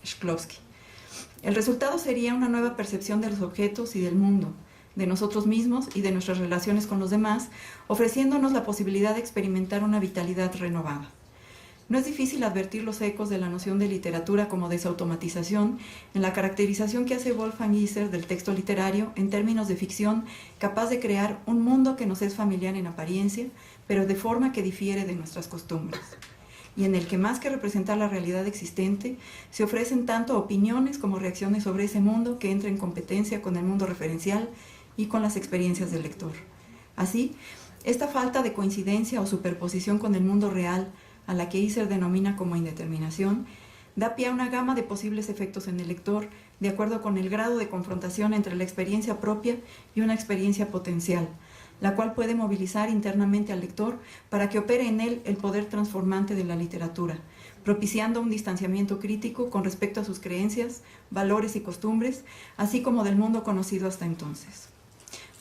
Shklovsky. El resultado sería una nueva percepción de los objetos y del mundo, de nosotros mismos y de nuestras relaciones con los demás, ofreciéndonos la posibilidad de experimentar una vitalidad renovada. No es difícil advertir los ecos de la noción de literatura como desautomatización en la caracterización que hace Wolfgang Iser del texto literario en términos de ficción capaz de crear un mundo que nos es familiar en apariencia, pero de forma que difiere de nuestras costumbres, y en el que más que representar la realidad existente, se ofrecen tanto opiniones como reacciones sobre ese mundo que entra en competencia con el mundo referencial y con las experiencias del lector. Así, esta falta de coincidencia o superposición con el mundo real, a la que Iser denomina como indeterminación, da pie a una gama de posibles efectos en el lector, de acuerdo con el grado de confrontación entre la experiencia propia y una experiencia potencial, la cual puede movilizar internamente al lector para que opere en él el poder transformante de la literatura, propiciando un distanciamiento crítico con respecto a sus creencias, valores y costumbres, así como del mundo conocido hasta entonces.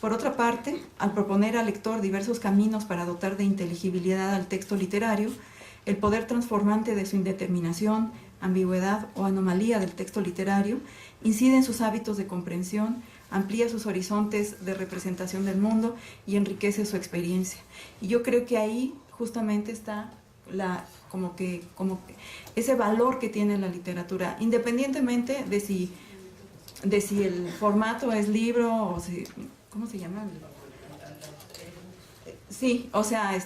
Por otra parte, al proponer al lector diversos caminos para dotar de inteligibilidad al texto literario, el poder transformante de su indeterminación, ambigüedad o anomalía del texto literario incide en sus hábitos de comprensión, amplía sus horizontes de representación del mundo y enriquece su experiencia. Y yo creo que ahí justamente está como que ese valor que tiene la literatura, independientemente de si el formato es libro o si, ¿cómo se llama? Sí, o sea,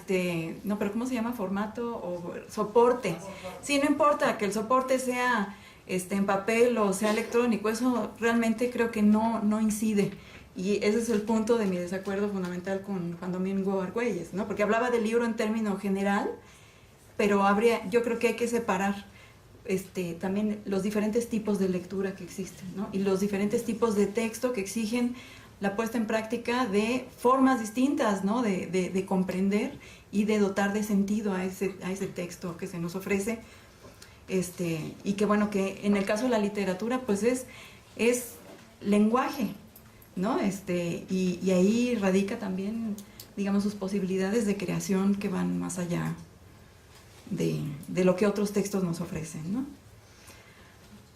no, pero ¿cómo se llama? Formato o soporte. Sí, no importa que el soporte sea en papel o sea electrónico, eso realmente creo que no incide. Y ese es el punto de mi desacuerdo fundamental con Juan Domingo Argüelles, ¿no? Porque hablaba del libro en término general, pero yo creo que hay que separar también los diferentes tipos de lectura que existen, ¿no? Y los diferentes tipos de texto que exigen la puesta en práctica de formas distintas, ¿no? de comprender y de dotar de sentido a ese texto que se nos ofrece, y que bueno, que en el caso de la literatura pues es lenguaje, ¿no? Y ahí radica también, digamos, sus posibilidades de creación que van más allá de lo que otros textos nos ofrecen, ¿no?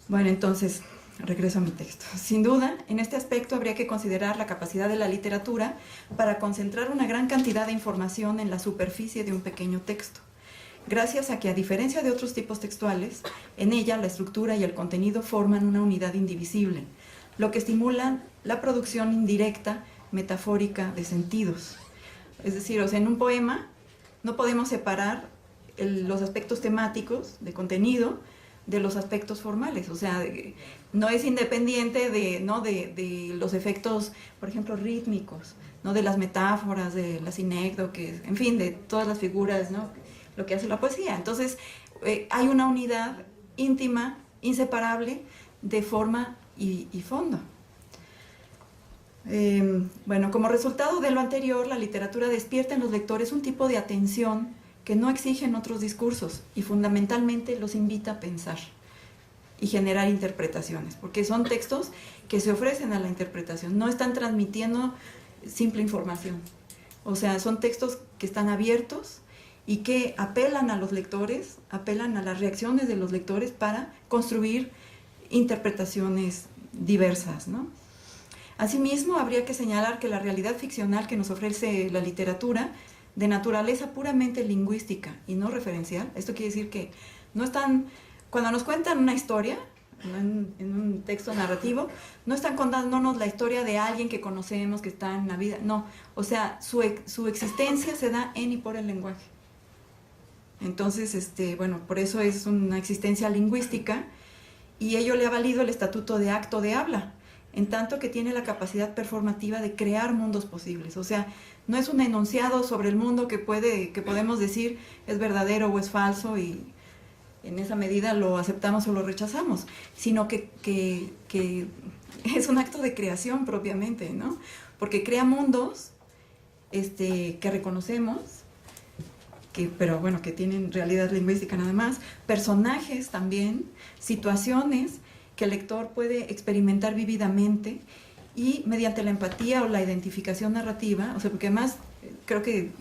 Bueno, entonces regreso a mi texto. Sin duda, en este aspecto habría que considerar la capacidad de la literatura para concentrar una gran cantidad de información en la superficie de un pequeño texto, gracias a que, a diferencia de otros tipos textuales, en ella la estructura y el contenido forman una unidad indivisible, lo que estimula la producción indirecta, metafórica, de sentidos. Es decir, o sea, en un poema no podemos separar los aspectos temáticos de contenido de los aspectos formales, o sea, no es independiente de los efectos, por ejemplo, rítmicos, ¿no? De las metáforas, de las sinécdoques, en fin, de todas las figuras, ¿no? Lo que hace la poesía. Entonces, hay una unidad íntima, inseparable, de forma y fondo. Bueno, como resultado de lo anterior, la literatura despierta en los lectores un tipo de atención que no exigen otros discursos y fundamentalmente los invita a pensar y generar interpretaciones, porque son textos que se ofrecen a la interpretación, no están transmitiendo simple información. O sea, son textos que están abiertos y que apelan a los lectores, apelan a las reacciones de los lectores para construir interpretaciones diversas, ¿no? Asimismo, habría que señalar que la realidad ficcional que nos ofrece la literatura, de naturaleza puramente lingüística y no referencial, esto quiere decir que no están, cuando nos cuentan una historia, en un texto narrativo, no están contándonos la historia de alguien que conocemos, que está en la vida, no, o sea, su existencia se da en y por el lenguaje. Entonces, bueno, por eso es una existencia lingüística y ello le ha valido el estatuto de acto de habla, en tanto que tiene la capacidad performativa de crear mundos posibles. O sea, no es un enunciado sobre el mundo que podemos decir es verdadero o es falso y en esa medida lo aceptamos o lo rechazamos, sino que es un acto de creación propiamente, ¿no? Porque crea mundos que reconocemos, pero bueno, que tienen realidad lingüística nada más, personajes también, situaciones que el lector puede experimentar vívidamente y mediante la empatía o la identificación narrativa, o sea, porque además creo que,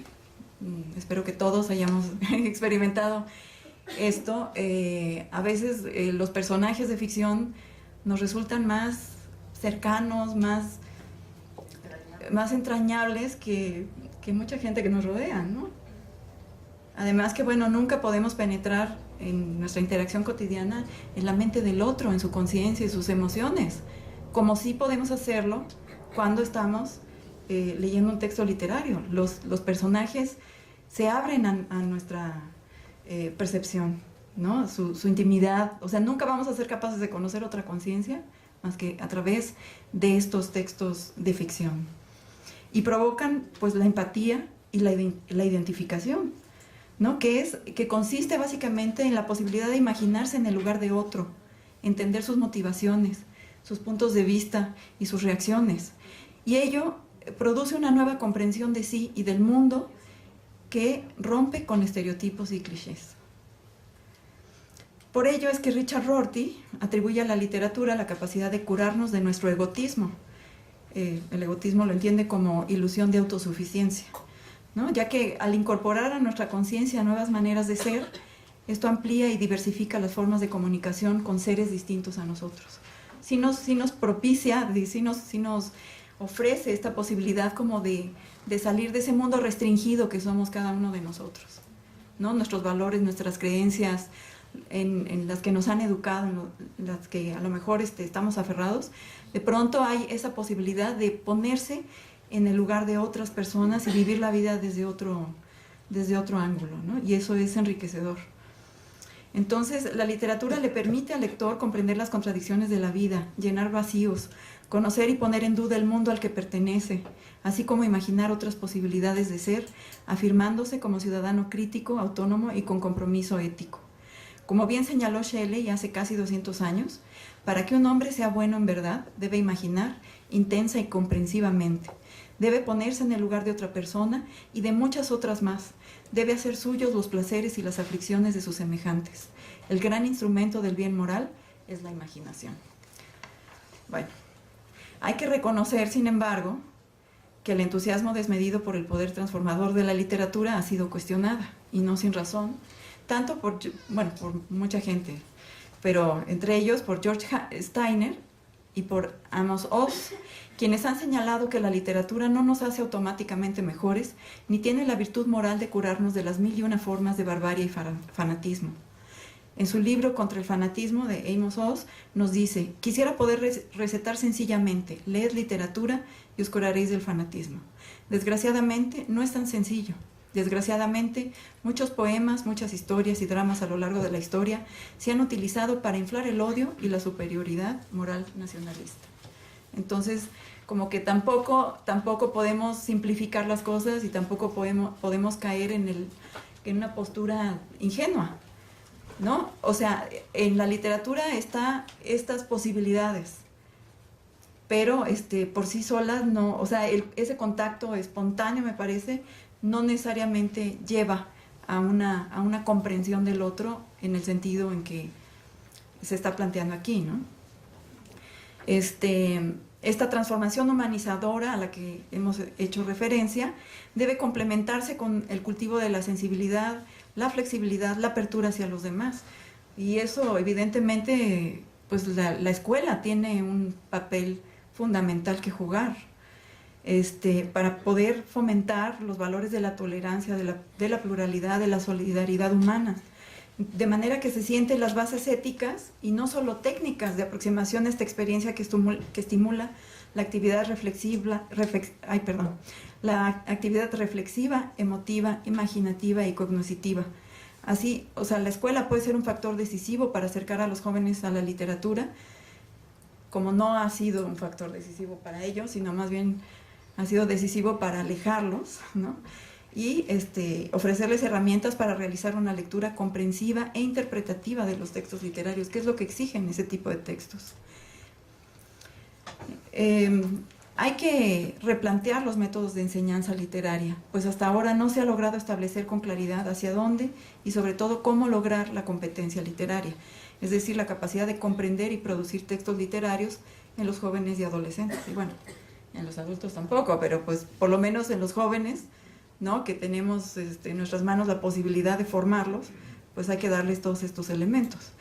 espero que todos hayamos experimentado esto, a veces los personajes de ficción nos resultan más cercanos, más entrañables que mucha gente que nos rodea, ¿no? Además que, bueno, nunca podemos penetrar en nuestra interacción cotidiana en la mente del otro, en su conciencia y sus emociones, como sí podemos hacerlo cuando estamos leyendo un texto literario. Los personajes se abren a nuestra percepción, ¿no? Su intimidad. O sea, nunca vamos a ser capaces de conocer otra conciencia más que a través de estos textos de ficción. Y provocan, pues, la empatía y la identificación, ¿no? Que consiste básicamente en la posibilidad de imaginarse en el lugar de otro, entender sus motivaciones, sus puntos de vista y sus reacciones. Y ello produce una nueva comprensión de sí y del mundo que rompe con estereotipos y clichés. Por ello es que Richard Rorty atribuye a la literatura la capacidad de curarnos de nuestro egotismo. El egotismo lo entiende como ilusión de autosuficiencia, ¿no? Ya que al incorporar a nuestra conciencia nuevas maneras de ser, esto amplía y diversifica las formas de comunicación con seres distintos a nosotros. Sí nos propicia, sí nos ofrece esta posibilidad como de salir de ese mundo restringido que somos cada uno de nosotros, ¿no? Nuestros valores, nuestras creencias, en las que nos han educado, en las que a lo mejor estamos aferrados, de pronto hay esa posibilidad de ponerse en el lugar de otras personas y vivir la vida desde otro ángulo, ¿no? Y eso es enriquecedor. Entonces, la literatura le permite al lector comprender las contradicciones de la vida, llenar vacíos, conocer y poner en duda el mundo al que pertenece, así como imaginar otras posibilidades de ser, afirmándose como ciudadano crítico, autónomo y con compromiso ético. Como bien señaló Shelley hace casi 200 años, para que un hombre sea bueno en verdad, debe imaginar intensa y comprensivamente. Debe ponerse en el lugar de otra persona y de muchas otras más. Debe hacer suyos los placeres y las aflicciones de sus semejantes. El gran instrumento del bien moral es la imaginación. Bueno, hay que reconocer, sin embargo, que el entusiasmo desmedido por el poder transformador de la literatura ha sido cuestionada, y no sin razón, tanto por mucha gente, pero entre ellos por George Steiner y por Amos Oz, quienes han señalado que la literatura no nos hace automáticamente mejores, ni tiene la virtud moral de curarnos de las 1001 formas de barbarie y fanatismo. En su libro Contra el fanatismo de Amos Oz nos dice: quisiera poder recetar sencillamente, leed literatura y os curaréis del fanatismo. Desgraciadamente no es tan sencillo. Desgraciadamente, muchos poemas, muchas historias y dramas a lo largo de la historia se han utilizado para inflar el odio y la superioridad moral nacionalista. Entonces, como que tampoco podemos simplificar las cosas y tampoco podemos caer en una postura ingenua, ¿no? O sea, en la literatura están estas posibilidades, pero por sí solas no, o sea, ese contacto espontáneo, me parece, no necesariamente lleva a una comprensión del otro en el sentido en que se está planteando aquí, ¿no? Esta transformación humanizadora a la que hemos hecho referencia debe complementarse con el cultivo de la sensibilidad, la flexibilidad, la apertura hacia los demás. Y eso, evidentemente, pues la escuela tiene un papel fundamental que jugar. Para poder fomentar los valores de la tolerancia, de la pluralidad, de la solidaridad humana, de manera que se sienten las bases éticas y no solo técnicas de aproximación a esta experiencia que estimula la actividad reflexiva, emotiva, imaginativa y cognoscitiva. Así, o sea, la escuela puede ser un factor decisivo para acercar a los jóvenes a la literatura, como no ha sido un factor decisivo para ellos, sino más bien ha sido decisivo para alejarlos, ¿no? Y ofrecerles herramientas para realizar una lectura comprensiva e interpretativa de los textos literarios, que es lo que exigen ese tipo de textos. Hay que replantear los métodos de enseñanza literaria, pues hasta ahora no se ha logrado establecer con claridad hacia dónde y sobre todo cómo lograr la competencia literaria, es decir, la capacidad de comprender y producir textos literarios en los jóvenes y adolescentes. Y bueno, en los adultos tampoco, pero pues por lo menos en los jóvenes, ¿no? Que tenemos en nuestras manos la posibilidad de formarlos, pues hay que darles todos estos elementos.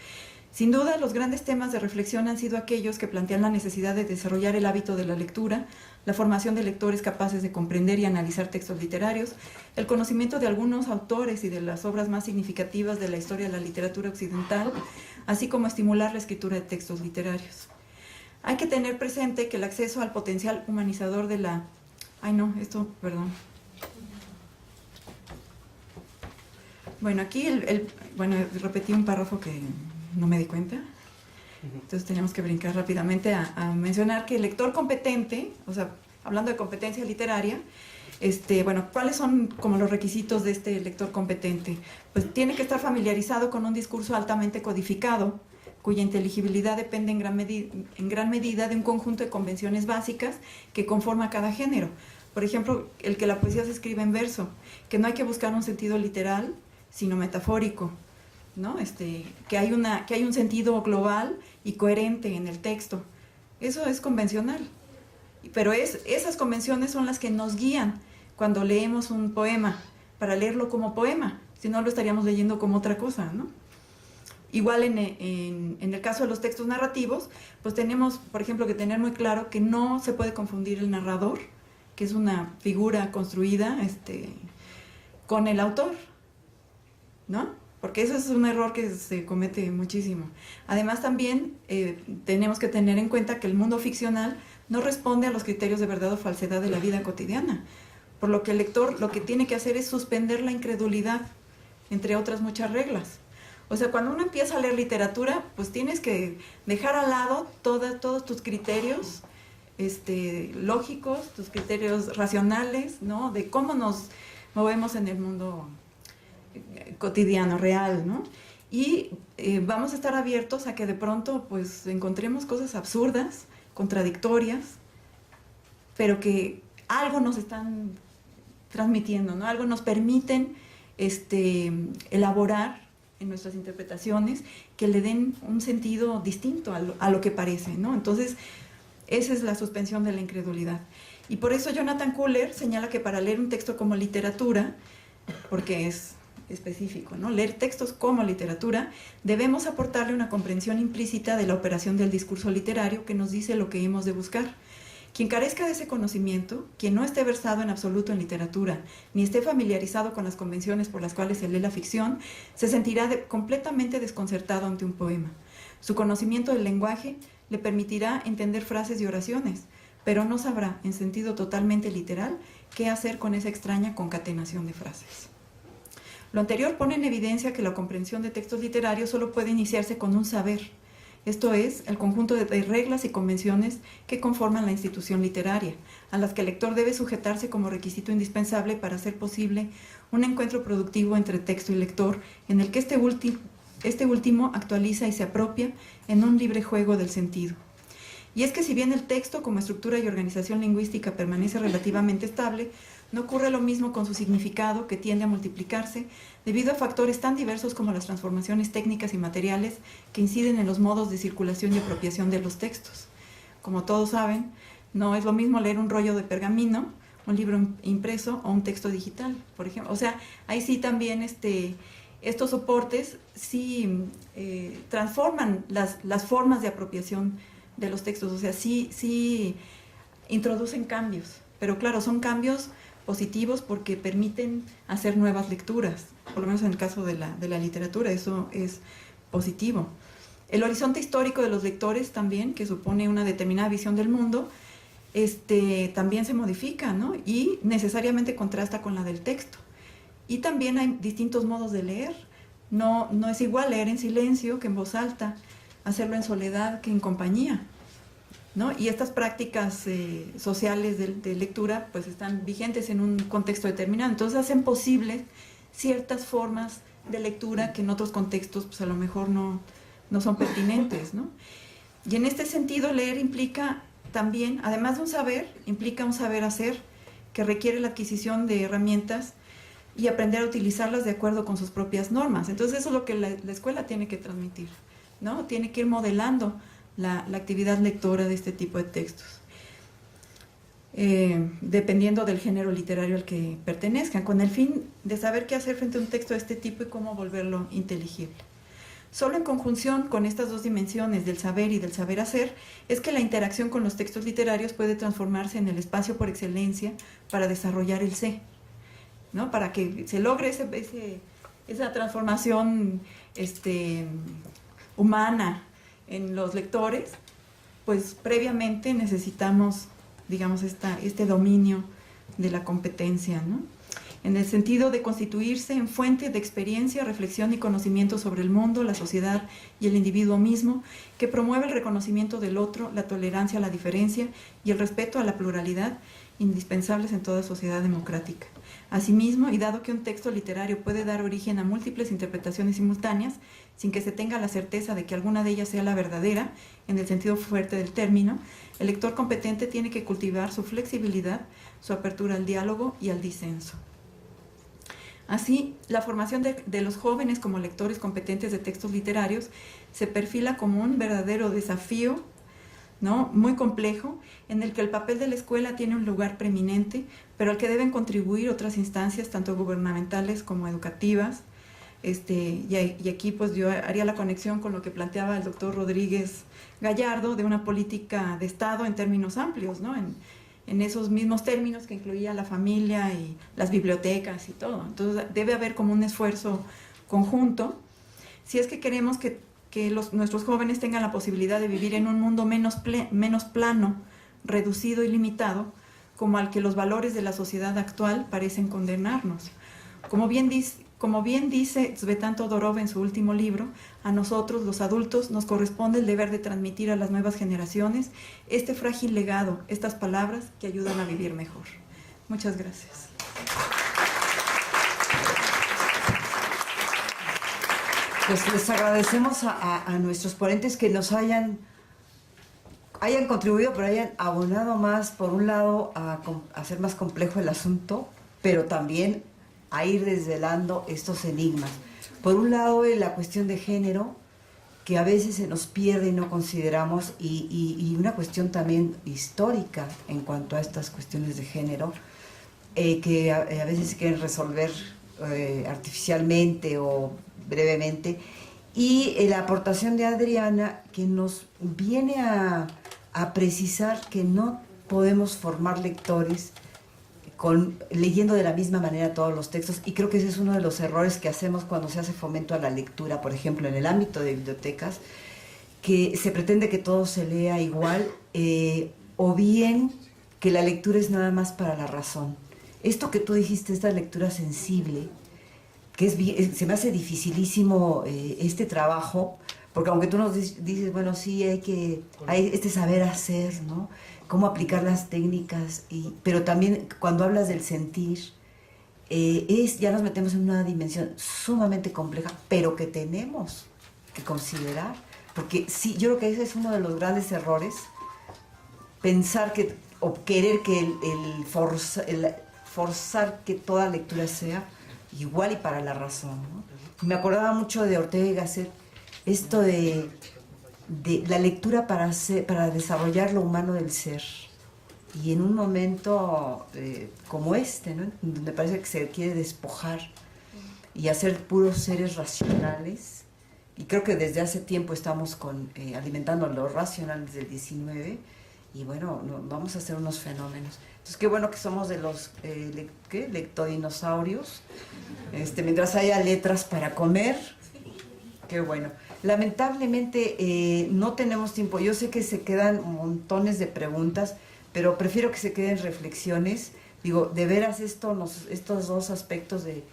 Sin duda, los grandes temas de reflexión han sido aquellos que plantean la necesidad de desarrollar el hábito de la lectura, la formación de lectores capaces de comprender y analizar textos literarios, el conocimiento de algunos autores y de las obras más significativas de la historia de la literatura occidental, así como estimular la escritura de textos literarios. Hay que tener presente que el acceso al potencial humanizador de la... Perdón. Bueno, aquí repetí un párrafo que no me di cuenta. Entonces tenemos que brincar rápidamente a mencionar que el lector competente, o sea, hablando de competencia literaria, ¿cuáles son como los requisitos de este lector competente? Pues tiene que estar familiarizado con un discurso altamente codificado, cuya inteligibilidad depende en gran medida de un conjunto de convenciones básicas que conforma cada género. Por ejemplo, el que la poesía se escribe en verso, que no hay que buscar un sentido literal, sino metafórico, ¿no? Que hay un sentido global y coherente en el texto. Eso es convencional. Pero esas convenciones son las que nos guían cuando leemos un poema, para leerlo como poema, si no lo estaríamos leyendo como otra cosa, ¿no? Igual en el caso de los textos narrativos, pues tenemos, por ejemplo, que tener muy claro que no se puede confundir el narrador, que es una figura construida con el autor, ¿no? Porque eso es un error que se comete muchísimo. Además también tenemos que tener en cuenta que el mundo ficcional no responde a los criterios de verdad o falsedad de la vida cotidiana, por lo que el lector lo que tiene que hacer es suspender la incredulidad, entre otras muchas reglas. O sea, cuando uno empieza a leer literatura, pues tienes que dejar al lado todos tus criterios lógicos, tus criterios racionales, ¿no? De cómo nos movemos en el mundo cotidiano, real, ¿no? Y vamos a estar abiertos a que de pronto pues encontremos cosas absurdas, contradictorias, pero que algo nos están transmitiendo, ¿no? Algo nos permiten elaborar en nuestras interpretaciones que le den un sentido distinto a lo que parece, ¿no? Entonces, esa es la suspensión de la incredulidad. Y por eso Jonathan Kuller señala que para leer un texto como literatura, porque es específico, ¿no? Leer textos como literatura, debemos aportarle una comprensión implícita de la operación del discurso literario que nos dice lo que hemos de buscar. Quien carezca de ese conocimiento, quien no esté versado en absoluto en literatura, ni esté familiarizado con las convenciones por las cuales se lee la ficción, se sentirá completamente desconcertado ante un poema. Su conocimiento del lenguaje le permitirá entender frases y oraciones, pero no sabrá, en sentido totalmente literal, qué hacer con esa extraña concatenación de frases. Lo anterior pone en evidencia que la comprensión de textos literarios solo puede iniciarse con un saber, esto es, el conjunto de reglas y convenciones que conforman la institución literaria, a las que el lector debe sujetarse como requisito indispensable para hacer posible un encuentro productivo entre texto y lector, en el que este último actualiza y se apropia en un libre juego del sentido. Y es que si bien el texto como estructura y organización lingüística permanece relativamente estable, no ocurre lo mismo con su significado, que tiende a multiplicarse debido a factores tan diversos como las transformaciones técnicas y materiales que inciden en los modos de circulación y apropiación de los textos. Como todos saben, no es lo mismo leer un rollo de pergamino, un libro impreso o un texto digital, por ejemplo. O sea, ahí sí también estos soportes sí transforman las formas de apropiación de los textos, o sea, sí introducen cambios, pero claro, son cambios positivos porque permiten hacer nuevas lecturas, por lo menos en el caso de la literatura, eso es positivo. El horizonte histórico de los lectores también, que supone una determinada visión del mundo, también se modifica, ¿no? Y necesariamente contrasta con la del texto. Y también hay distintos modos de leer. No es igual leer en silencio que en voz alta, hacerlo en soledad que en compañía, ¿no? Y estas prácticas sociales de lectura pues están vigentes en un contexto determinado, entonces hacen posibles ciertas formas de lectura que en otros contextos pues a lo mejor no son pertinentes, ¿no? Y en este sentido leer implica también, además de un saber, implica un saber hacer que requiere la adquisición de herramientas y aprender a utilizarlas de acuerdo con sus propias normas. Entonces eso es lo que la escuela tiene que transmitir, ¿no? Tiene que ir modelando la actividad lectora de este tipo de textos. dependiendo del género literario al que pertenezcan, con el fin de saber qué hacer frente a un texto de este tipo y cómo volverlo inteligible. Solo en conjunción con estas dos dimensiones del saber y del saber hacer es que la interacción con los textos literarios puede transformarse en el espacio por excelencia para desarrollar el sé, ¿no? Para que se logre esa transformación humana en los lectores, pues previamente necesitamos, digamos, este dominio de la competencia, ¿no? En el sentido de constituirse en fuente de experiencia, reflexión y conocimiento sobre el mundo, la sociedad y el individuo mismo, que promueve el reconocimiento del otro, la tolerancia a la diferencia y el respeto a la pluralidad, indispensables en toda sociedad democrática. Asimismo, y dado que un texto literario puede dar origen a múltiples interpretaciones simultáneas, sin que se tenga la certeza de que alguna de ellas sea la verdadera, en el sentido fuerte del término, el lector competente tiene que cultivar su flexibilidad, su apertura al diálogo y al disenso. Así, la formación de los jóvenes como lectores competentes de textos literarios se perfila como un verdadero desafío, ¿no?, muy complejo, en el que el papel de la escuela tiene un lugar preeminente, pero al que deben contribuir otras instancias, tanto gubernamentales como educativas, y aquí pues yo haría la conexión con lo que planteaba el doctor Rodríguez Gallardo de una política de Estado en términos amplios, ¿no? En esos mismos términos que incluía la familia y las bibliotecas y todo. Entonces debe haber como un esfuerzo conjunto si es que queremos que nuestros jóvenes tengan la posibilidad de vivir en un mundo menos plano, reducido y limitado, como al que los valores de la sociedad actual parecen condenarnos. Como bien dice Tsvetan Todorov en su último libro, a nosotros, los adultos, nos corresponde el deber de transmitir a las nuevas generaciones este frágil legado, estas palabras que ayudan a vivir mejor. Muchas gracias. Pues les agradecemos a nuestros ponentes que nos hayan contribuido, pero hayan abonado más, por un lado, a hacer más complejo el asunto, pero también a ir desvelando estos enigmas. Por un lado, la cuestión de género, que a veces se nos pierde y no consideramos, y una cuestión también histórica en cuanto a estas cuestiones de género, que a veces se quieren resolver artificialmente o brevemente, y la aportación de Adriana, que nos viene a precisar que no podemos formar lectores leyendo de la misma manera todos los textos, y creo que ese es uno de los errores que hacemos cuando se hace fomento a la lectura, por ejemplo, en el ámbito de bibliotecas, que se pretende que todo se lea igual, o bien que la lectura es nada más para la razón. Esto que tú dijiste, esta lectura sensible, que se me hace dificilísimo este trabajo, porque aunque tú nos dices, bueno, sí, hay este saber hacer, ¿no?, cómo aplicar las técnicas, pero también cuando hablas del sentir, ya nos metemos en una dimensión sumamente compleja, pero que tenemos que considerar, porque sí, yo creo que ese es uno de los grandes errores, pensar o querer que forzar que toda lectura sea igual y para la razón, ¿no? Me acordaba mucho de Ortega y Gasset, esto de la lectura para desarrollar lo humano del ser. Y en un momento como este, ¿no?, me parece que se quiere despojar y hacer puros seres racionales. Y creo que desde hace tiempo estamos alimentando lo racional desde el 19, y bueno, vamos a hacer unos fenómenos. Entonces, qué bueno que somos de los lectodinosaurios, mientras haya letras para comer, qué bueno. Lamentablemente no tenemos tiempo. Yo sé que se quedan montones de preguntas, pero prefiero que se queden reflexiones. Digo, de veras estos dos aspectos de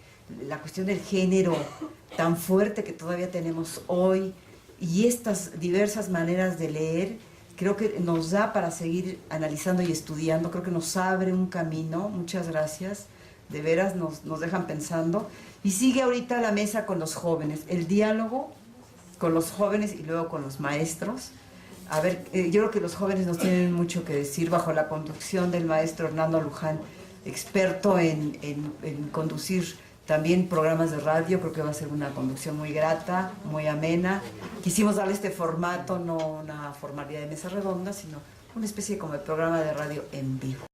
la cuestión del género tan fuerte que todavía tenemos hoy, y estas diversas maneras de leer, creo que nos da para seguir analizando y estudiando. Creo que nos abre un camino. Muchas gracias. De veras nos dejan pensando. Y sigue ahorita la mesa con los jóvenes, el diálogo con los jóvenes y luego con los maestros. A ver, yo creo que los jóvenes nos tienen mucho que decir, bajo la conducción del maestro Hernando Luján, experto en conducir también programas de radio. Creo que va a ser una conducción muy grata, muy amena. Quisimos darle este formato, no una formalidad de mesa redonda, sino una especie como de programa de radio en vivo.